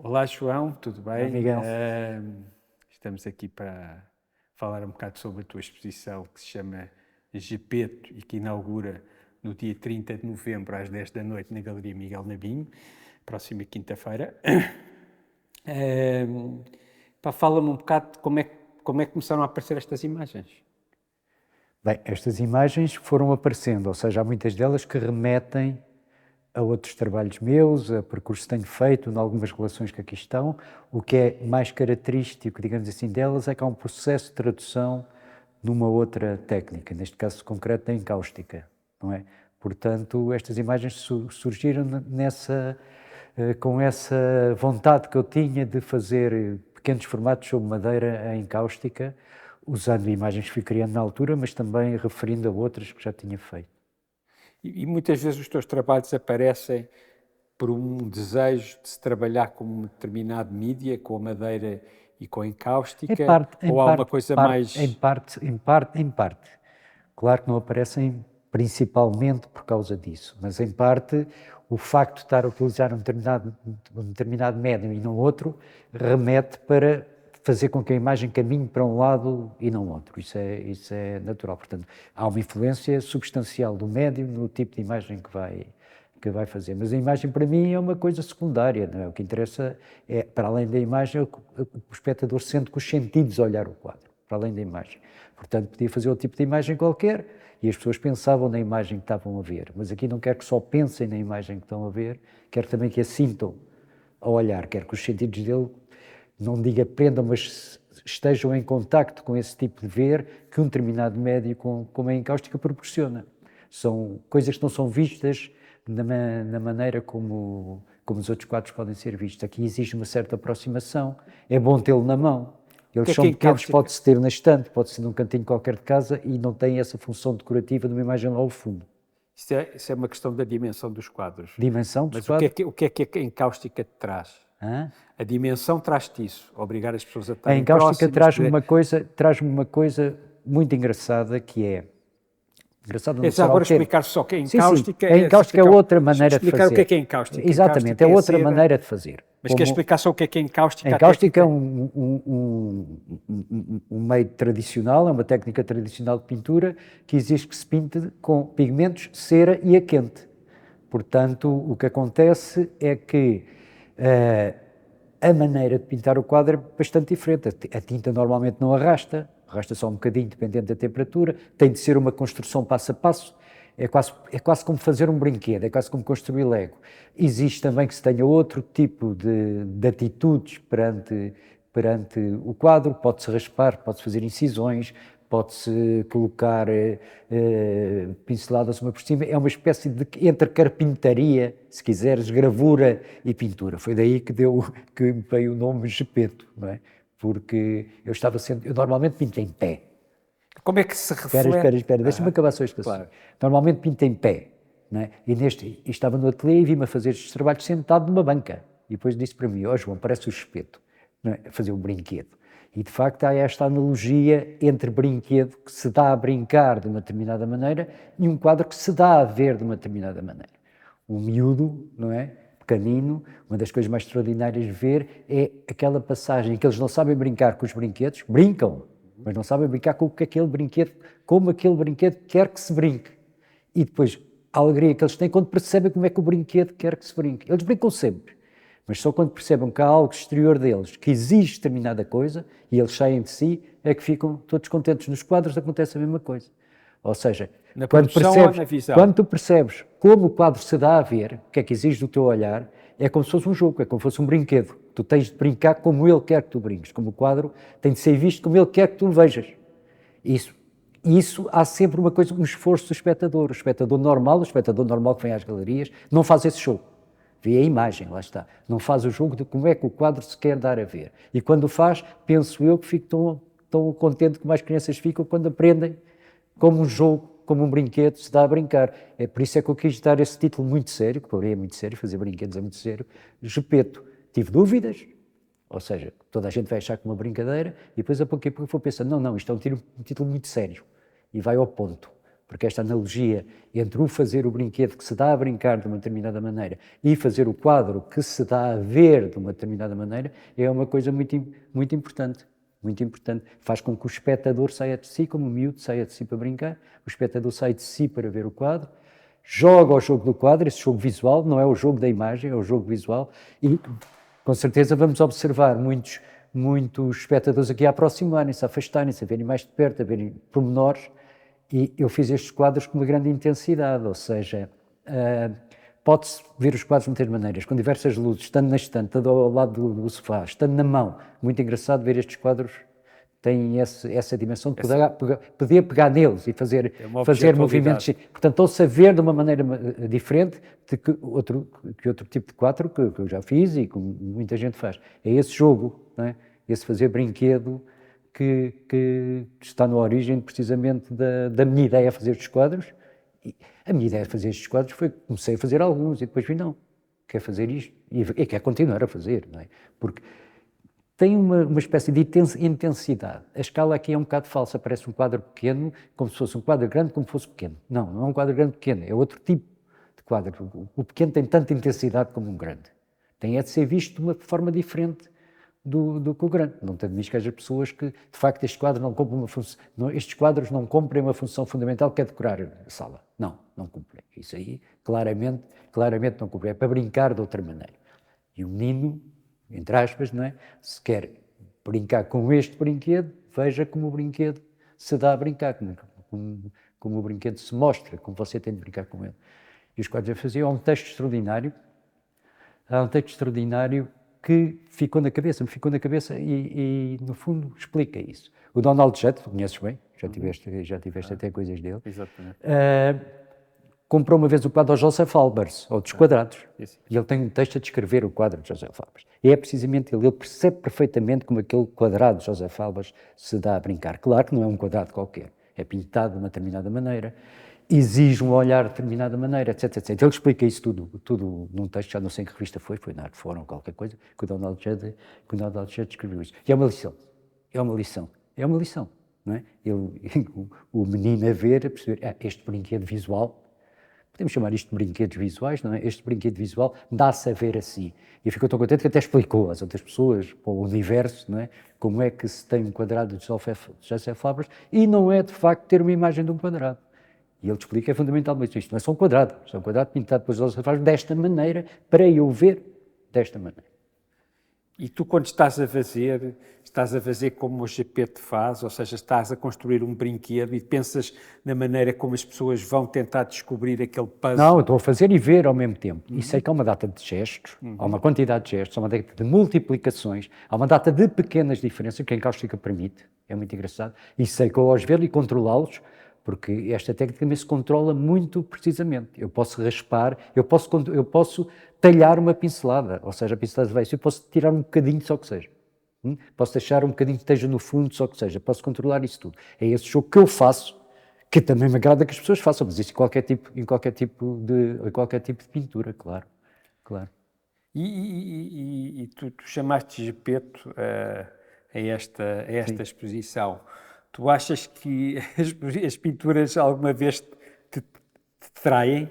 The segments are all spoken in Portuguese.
Olá, João, tudo Olá, bem? Miguel. Estamos aqui para falar um bocado sobre a tua exposição que se chama Gepeto e que inaugura no dia 30 de novembro às 10 da noite na Galeria Miguel Nabinho, próxima quinta-feira. Fala-me um bocado de como é que começaram a aparecer estas imagens. Bem, estas imagens foram aparecendo, ou seja, há muitas delas que remetem a outros trabalhos meus, a percursos que tenho feito, em algumas relações que aqui estão. O que é mais característico, digamos assim, delas é que há um processo de tradução numa outra técnica, neste caso concreto da encáustica, não é? Portanto, estas imagens surgiram com essa vontade que eu tinha de fazer pequenos formatos sobre madeira em encáustica, usando imagens que fui criando na altura, mas também referindo a outras que já tinha feito. E muitas vezes os teus trabalhos aparecem por um desejo de se trabalhar com um determinado mídia, com a madeira e com a encáustica, ou há uma coisa mais... Em parte. Claro que não aparecem principalmente por causa disso, mas em parte o facto de estar a utilizar um determinado médium e não outro remete para fazer com que a imagem caminhe para um lado e não outro. Isso é natural. Portanto, há uma influência substancial do médium no tipo de imagem que vai fazer. Mas a imagem, para mim, é uma coisa secundária, não é? O que interessa é, para além da imagem, o espectador sente com os sentidos a olhar o quadro, para além da imagem. Portanto, podia fazer outro tipo de imagem qualquer e as pessoas pensavam na imagem que estavam a ver. Mas aqui não quero que só pensem na imagem que estão a ver, quero também que a sintam ao olhar, quero que os sentidos dele, não diga aprendam, mas estejam em contacto com esse tipo de ver que um determinado médio como a encáustica proporciona. São coisas que não são vistas na maneira como os outros quadros podem ser vistos. Aqui exige uma certa aproximação, é bom tê-lo na mão. Eles são pequenos, pode-se ter na estante, pode ser num cantinho qualquer de casa e não tem essa função decorativa de uma imagem lá ao fundo. Isso é uma questão da dimensão dos quadros. Dimensão dos quadros? Mas o que é que a encáustica te traz? Hã? A dimensão traz-te isso, obrigar as pessoas a A estarem encáustica próximas. traz-me uma coisa muito engraçada que é... Engraçado não agora explicar só o que é encáustica. Sim. A encáustica é outra maneira de fazer. Explicar o que é encáustica. Exatamente, é outra maneira de fazer. Mas quer explicar só o que é encáustica? A encáustica é um meio tradicional, é uma técnica tradicional de pintura que exige que se pinte com pigmentos, cera e a quente. Portanto, o que acontece é que a maneira de pintar o quadro é bastante diferente. A tinta normalmente não arrasta só um bocadinho, dependendo da temperatura, tem de ser uma construção passo a passo, é quase como fazer um brinquedo, é quase como construir Lego. Existe também que se tenha outro tipo de atitudes perante o quadro, pode-se raspar, pode-se fazer incisões, pode-se colocar pinceladas uma por cima, é uma espécie de entre carpintaria, se quiseres, gravura e pintura. Foi daí que veio o nome Gepeto, não é? Porque eu normalmente pinto em pé. Como é que se reflete? Espera, deixa-me acabar só este assunto. Normalmente pinto em pé, não é? E estava no ateliê e vi-me a fazer estes trabalhos sentado numa banca. E depois disse para mim, João, parece o Gepeto, não é? A fazer um brinquedo. E de facto há esta analogia entre brinquedo que se dá a brincar de uma determinada maneira e um quadro que se dá a ver de uma determinada maneira. O miúdo, não é? Pequenino, uma das coisas mais extraordinárias de ver é aquela passagem em que eles não sabem brincar com os brinquedos, brincam, mas não sabem brincar com como aquele brinquedo quer que se brinque. E depois a alegria que eles têm quando percebem como é que o brinquedo quer que se brinque. Eles brincam sempre, mas só quando percebem que há algo exterior deles que exige determinada coisa e eles saem de si, é que ficam todos contentes. Nos quadros acontece a mesma coisa. Ou seja, quando tu percebes como o quadro se dá a ver, o que é que exige do teu olhar, é como se fosse um jogo, é como se fosse um brinquedo. Tu tens de brincar como ele quer que tu brinques, como o quadro tem de ser visto como ele quer que tu o vejas. Isso há sempre um esforço do espectador. O espectador normal que vem às galerias, não faz esse jogo. Vê a imagem, lá está. Não faz o jogo de como é que o quadro se quer dar a ver. E quando o faz, penso eu que fico tão contente como as crianças ficam quando aprendem como um jogo, como um brinquedo, se dá a brincar. É por isso é que eu quis dar esse título muito sério, que para mim é muito sério, fazer brinquedos é muito sério, Gepeto. Tive dúvidas, ou seja, toda a gente vai achar que é uma brincadeira, e depois a pouco a pouco vou pensando, não, isto é um título muito sério, e vai ao ponto, porque esta analogia entre o fazer o brinquedo que se dá a brincar de uma determinada maneira e fazer o quadro que se dá a ver de uma determinada maneira é uma coisa muito, muito importante. Muito importante. Faz com que o espectador saia de si, como o miúdo saia de si para brincar, o espectador sai de si para ver o quadro, joga o jogo do quadro, esse jogo visual, não é o jogo da imagem, é o jogo visual, e com certeza vamos observar muitos espectadores aqui a aproximarem-se, a afastarem-se, a verem mais de perto, a verem pormenores, e eu fiz estes quadros com uma grande intensidade, ou seja, pode-se ver os quadros de muitas maneiras, com diversas luzes, estando na estante, ao lado do sofá, estando na mão. Muito engraçado ver estes quadros, têm essa dimensão de poder pegar neles e fazer movimentos. Portanto, estão-se a ver de uma maneira diferente de que outro tipo de quadro que eu já fiz e que muita gente faz. É esse jogo, não é? Esse fazer brinquedo que está na origem precisamente da minha ideia a fazer estes quadros. E a minha ideia de fazer estes quadros foi que comecei a fazer alguns e depois vi, não, quero fazer isto e quero continuar a fazer, não é? Porque tem uma espécie de intensidade. A escala aqui é um bocado falsa, parece um quadro pequeno, como se fosse um quadro grande, como se fosse pequeno. Não, não é um quadro grande pequeno, é outro tipo de quadro. O pequeno tem tanta intensidade como um grande. Tem de ser visto de uma forma diferente do que o grande. Não te admires que haja pessoas que, de facto, estes quadros não cumprem estes quadros não cumprem uma função fundamental que é decorar a sala. Não, não cumprem. Isso aí, claramente não cumprem. É para brincar de outra maneira. E o menino, entre aspas, não é? Se quer brincar com este brinquedo, veja como o brinquedo se dá a brincar, como o brinquedo se mostra, como você tem de brincar com ele. E os quadros eu fazia, há um texto extraordinário que me ficou na cabeça e no fundo explica isso. O Donald Judd, tu conheces bem, já tiveste até coisas dele. Exatamente. Comprou uma vez o quadro ao Joseph Albers, ou dos quadrados, e ele tem um texto a descrever o quadro de Joseph Albers. E é precisamente ele percebe perfeitamente como aquele quadrado de Joseph Albers se dá a brincar. Claro que não é um quadrado qualquer, é pintado de uma determinada maneira, exige um olhar de determinada maneira, etc, etc. Ele explica isso tudo num texto, já não sei em que revista foi na Arte Fórum ou qualquer coisa, que o Donald Judd escreveu isso. E é uma lição, não é? O menino a ver, a perceber, este brinquedo visual, podemos chamar isto de brinquedos visuais, não é? Este brinquedo visual dá-se a ver assim. E ficou tão contente que até explicou às outras pessoas, para o universo, não é? Como é que se tem um quadrado de Joseph Albers e não é, de facto, ter uma imagem de um quadrado. E ele explica fundamentalmente isto. Não é só um quadrado pintado por Joseph Albers desta maneira, para eu ver desta maneira. E tu, quando estás a fazer como o Geppetto faz, ou seja, estás a construir um brinquedo e pensas na maneira como as pessoas vão tentar descobrir aquele puzzle? Não, eu estou a fazer e ver ao mesmo tempo. E sei que há uma data de gestos, há uma quantidade de gestos, há uma data de multiplicações, há uma data de pequenas diferenças que a cáustica permite, é muito engraçado, e sei que ao os ver e controlá-los, porque esta técnica também se controla muito precisamente. Eu posso raspar, eu posso talhar uma pincelada, ou seja, a pincelada vai, eu posso tirar um bocadinho só que seja. Posso deixar um bocadinho que esteja no fundo só que seja, posso controlar isso tudo. É esse jogo que eu faço, que também me agrada que as pessoas façam, mas isso em qualquer tipo de pintura, claro. E tu chamaste Geppetto a esta exposição. Tu achas que as pinturas alguma vez te traem?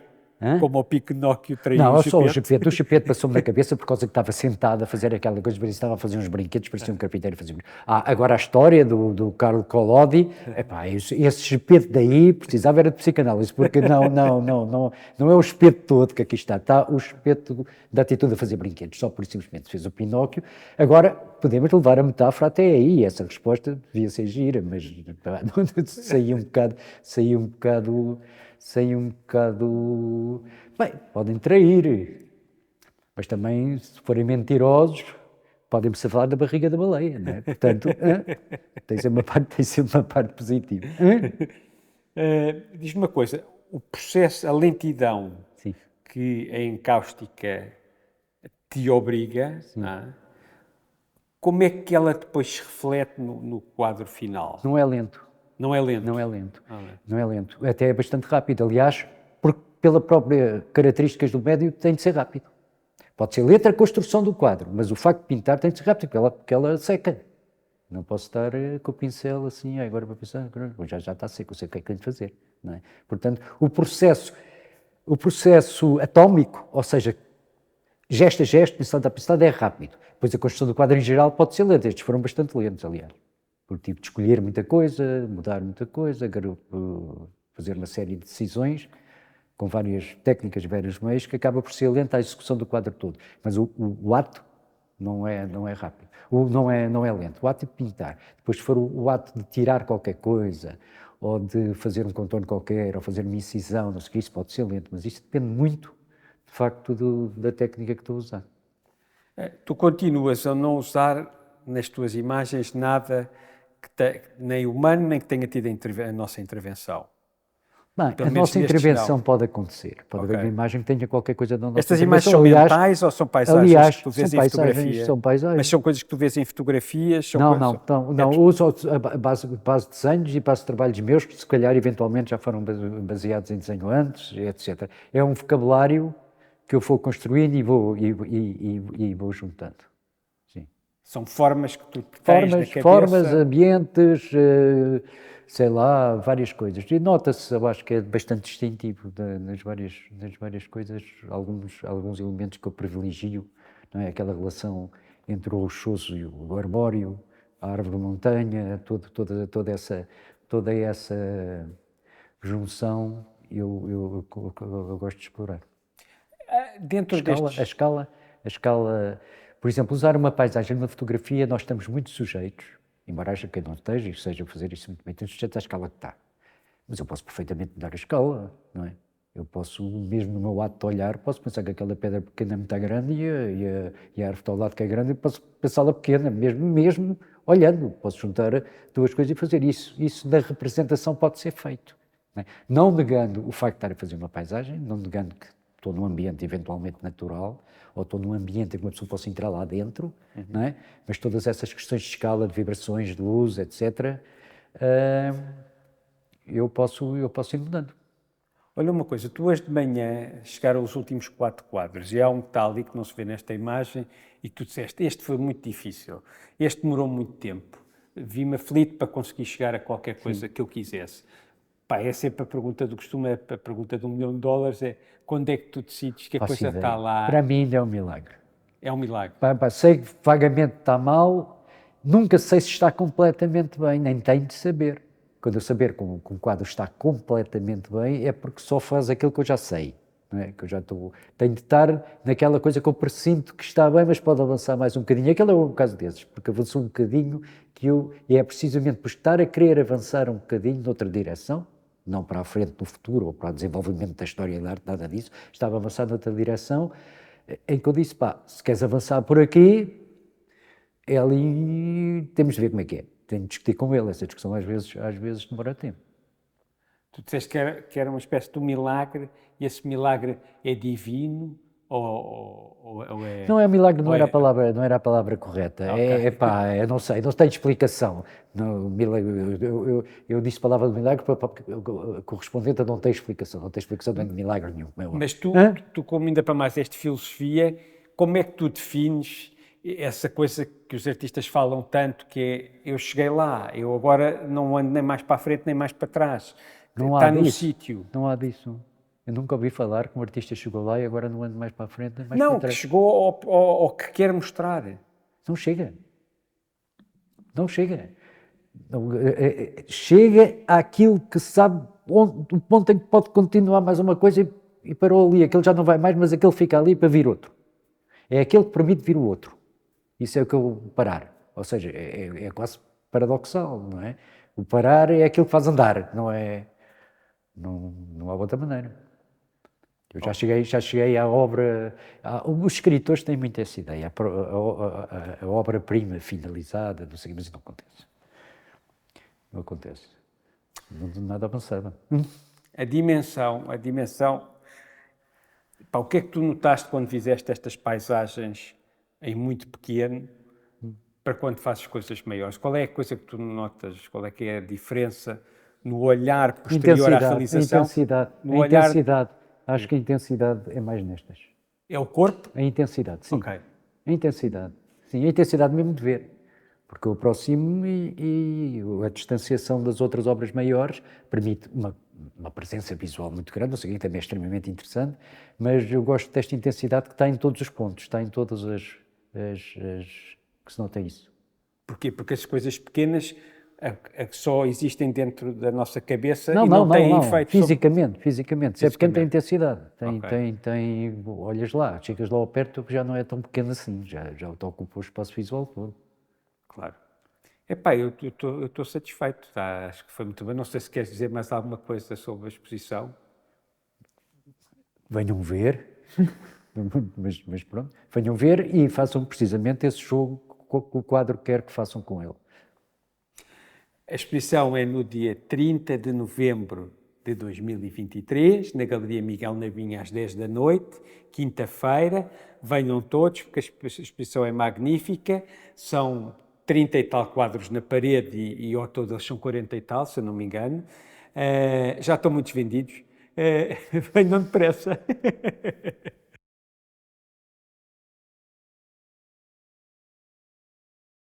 Como o Pinóquio traiu o Geppetto? Não, só o Geppetto. O Geppetto passou-me na cabeça por causa que estava sentado a fazer aquela coisa, parecia que estava a fazer uns brinquedos, parecia um carpinteiro a fazer. Agora a história do Carlo Collodi, esse Geppetto daí precisava era de psicanálise, porque não é o Geppetto todo que aqui está o Geppetto da atitude a fazer brinquedos, só por simplesmente fez o Pinóquio. Agora, podemos levar a metáfora até aí, essa resposta devia ser gira, mas saía um bocado... Bem, podem trair, mas também, se forem mentirosos, podem-me falar da barriga da baleia, não é? Portanto, tem sempre uma parte positiva. Diz-me uma coisa, o processo, a lentidão Sim. que a encáustica te obriga, como é que ela depois se reflete no quadro final? Não é lento. Não é lento? Não é lento. Não é lento. Até é bastante rápido. Aliás, porque pela própria características do médio tem de ser rápido. Pode ser lenta a construção do quadro, mas o facto de pintar tem de ser rápido, porque ela seca. Não posso estar com o pincel assim, agora para pensar, já está seco, eu sei o que é que tenho de fazer. Não é? Portanto, o processo atómico, ou seja, gesto a gesto, pincelada a pincelada, é rápido. Depois a construção do quadro em geral pode ser lenta. Estes foram bastante lentos, aliás. Porque tive de escolher muita coisa, mudar muita coisa, fazer uma série de decisões com várias técnicas, vários meios, que acaba por ser lenta a execução do quadro todo. Mas o ato não é rápido, não é lento. O ato de pintar, depois se for o ato de tirar qualquer coisa, ou de fazer um contorno qualquer, ou fazer uma incisão, não sei o que, isso pode ser lento, mas isso depende muito, de facto, da técnica que estou a usar. Tu continuas a não usar nas tuas imagens nada nem humano, nem que tenha tido a nossa intervenção. Bem, a nossa intervenção pode acontecer. Pode haver uma imagem que tenha qualquer coisa da nossa Estas intervenção. imagens são mentais ou são paisagens que tu vês em fotografia? São paisagens. Mas são coisas que tu vês em fotografias? Não. Uso a base de desenhos e base de trabalhos meus, que se calhar eventualmente já foram baseados em desenho antes, etc. É um vocabulário que eu vou construindo e vou juntando. Sim. São formas que tu tens na cabeça? Formas, ambientes, sei lá, várias coisas. E nota-se, eu acho que é bastante distintivo nas várias coisas, alguns elementos que eu privilegio, não é? Aquela relação entre o rochoso e o arbóreo, a árvore montanha, toda essa junção eu gosto de explorar. A escala, por exemplo, usar uma paisagem numa fotografia, nós estamos muito sujeitos, embora haja quem não esteja e seja fazer isso muito bem, estamos sujeitos à escala que está. Mas eu posso perfeitamente mudar a escala, não é? Eu posso, mesmo no meu ato de olhar, posso pensar que aquela pedra pequena é muito grande e a árvore ao lado que é grande, eu posso pensá-la pequena, mesmo olhando. Posso juntar duas coisas e fazer isso. Isso da representação pode ser feito. Não negando o facto de estar a fazer uma paisagem, não negando que estou num ambiente eventualmente natural, ou estou num ambiente em que uma pessoa possa entrar lá dentro, não é? Mas todas essas questões de escala, de vibrações, de luz, etc., eu posso ir mudando. Olha uma coisa, tu hoje de manhã chegaram os últimos 4 quadros e há um detalhe que não se vê nesta imagem e tu disseste, este foi muito difícil, este demorou muito tempo, vi-me aflito para conseguir chegar a qualquer coisa que eu quisesse. Pá, é sempre a pergunta do costume, a pergunta de $1 milhão, é quando é que tu decides que a coisa está lá? Para mim ainda é um milagre. É um milagre. Sei que vagamente está mal, nunca sei se está completamente bem, nem tenho de saber. Quando eu saber que um quadro está completamente bem, é porque só faz aquilo que eu já sei. Não é? Que eu já tenho de estar naquela coisa que eu presinto que está bem, mas pode avançar mais um bocadinho. Aquele é um caso desses, porque avançou um bocadinho e é precisamente por estar a querer avançar um bocadinho noutra direção, não para a frente no futuro ou para o desenvolvimento da história da arte, nada disso, estava a avançar noutra direção, em que eu disse, se queres avançar por aqui, é ali, temos de ver como é que é. Tenho de discutir com ele, essa discussão às vezes demora tempo. Tu disseste que era uma espécie de um milagre, e esse milagre é divino ou é... Não é um milagre, não era a palavra correta. Okay. Eu não sei, não tem explicação. Não, eu disse a palavra de milagre porque correspondente a não tem explicação de milagre nenhum. Mas tu, como ainda para mais és de filosofia, como é que tu defines essa coisa que os artistas falam tanto, que é, eu cheguei lá, eu agora não ando nem mais para a frente nem mais para trás, está no sítio. Não há disso. Eu nunca ouvi falar que um artista chegou lá e agora não anda mais para a frente nem mais para trás. Não, que chegou ao que quer mostrar. Não chega. Não chega. Chega àquilo que sabe, o ponto em que pode continuar mais uma coisa e parou ali. Aquele já não vai mais, mas aquele fica ali para vir outro. É aquele que permite vir o outro. Isso é o que eu parar. Ou seja, é quase paradoxal, não é? O parar é aquilo que faz andar, não é? Não há outra maneira. Eu já cheguei à obra... Os escritores têm muito essa ideia. A obra-prima finalizada, não sei, mas isso não acontece. Não acontece. Nada avançado. A dimensão... o que é que tu notaste quando fizeste estas paisagens em muito pequeno para quando fazes coisas maiores? Qual é a coisa que tu notas? Qual é que é a diferença no olhar posterior à realização? Intensidade. Acho que a intensidade é mais nestas. É o corpo? A intensidade, sim. Ok. A intensidade. Sim, a intensidade mesmo de ver. porque eu aproximo-me e a distanciação das outras obras maiores permite uma presença visual muito grande, o seguinte também é extremamente interessante, mas eu gosto desta intensidade que está em todos os pontos, está em todas que se nota isso. Porquê? Porque as coisas pequenas que só existem dentro da nossa cabeça Não, e não, não têm não, efeito fisicamente. Se é pequeno tem intensidade, Ok. olhas lá, chegas lá ao perto já não é tão pequeno assim, já ocupa o espaço visual todo. Claro. Epá, eu estou satisfeito, tá? Acho que foi muito bem. Não sei se queres dizer mais alguma coisa sobre a exposição. Venham ver, mas pronto, venham ver e façam precisamente esse jogo que o quadro quer que façam com ele. A exposição é no dia 30 de novembro de 2023, na Galeria Miguel Navinha, às 10 da noite, quinta-feira. Venham todos, porque a exposição é magnífica. São 30 e tal quadros na parede e ao todo eles são 40 e tal, se eu não me engano. Já estão muitos vendidos. Venham depressa.